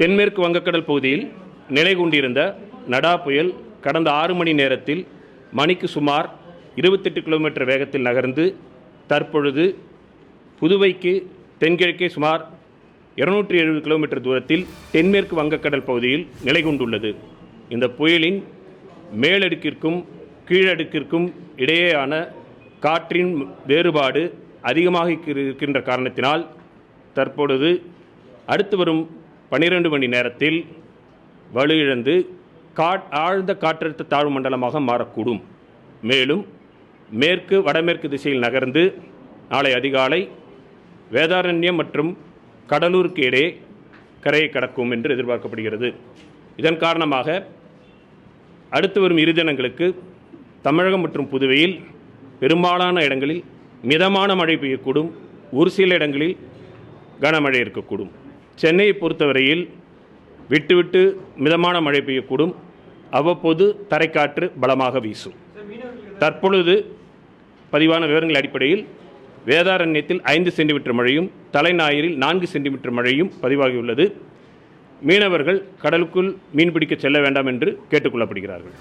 தென்மேற்கு வங்கக்கடல் பகுதியில் நிலை கொண்டிருந்த நடா புயல் கடந்த 6 மணி நேரத்தில் மணிக்கு சுமார் 28 கிலோமீட்டர் வேகத்தில் நகர்ந்து தற்பொழுது புதுவைக்கு தென்கிழக்கே சுமார் 270 கிலோமீட்டர் தூரத்தில் தென்மேற்கு வங்கக்கடல் பகுதியில் நிலை கொண்டுள்ளது. இந்த புயலின் மேலடுக்கிற்கும் கீழடுக்கிற்கும் இடையேயான காற்றின் வேறுபாடு அதிகமாக இருக்கின்ற காரணத்தினால் தற்பொழுது அடுத்து வரும் 12 மணி நேரத்தில் வலுவிழந்து ஆழ்ந்த காற்றழுத்த தாழ்வு மண்டலமாக மாறக்கூடும். மேலும் மேற்கு வடமேற்கு திசையில் நகர்ந்து நாளை அதிகாலை வேதாரண்யம் மற்றும் கடலூருக்கு இடையே கரையை கடக்கும் என்று எதிர்பார்க்கப்படுகிறது. இதன் காரணமாக அடுத்து வரும் 2 தினங்களுக்கு தமிழகம் மற்றும் புதுவையில் பெரும்பாலான இடங்களில் மிதமான மழை பெய்யக்கூடும். ஒரு சில இடங்களில் கனமழை இருக்கக்கூடும். சென்னையை பொறுத்தவரையில் விட்டுவிட்டு மிதமான மழை பெய்யக்கூடும். அவ்வப்போது தரைக்காற்று பலமாக வீசும். தற்பொழுது பதிவான விவரங்கள் அடிப்படையில் வேதாரண்யத்தில் 5 சென்டிமீட்டர் மழையும் தலைஞாயிறில் 4 சென்டிமீட்டர் மழையும் பதிவாகியுள்ளது. மீனவர்கள் கடலுக்குள் மீன்பிடிக்க செல்ல வேண்டாம் என்று கேட்டுக்கொள்ளப்படுகிறார்கள்.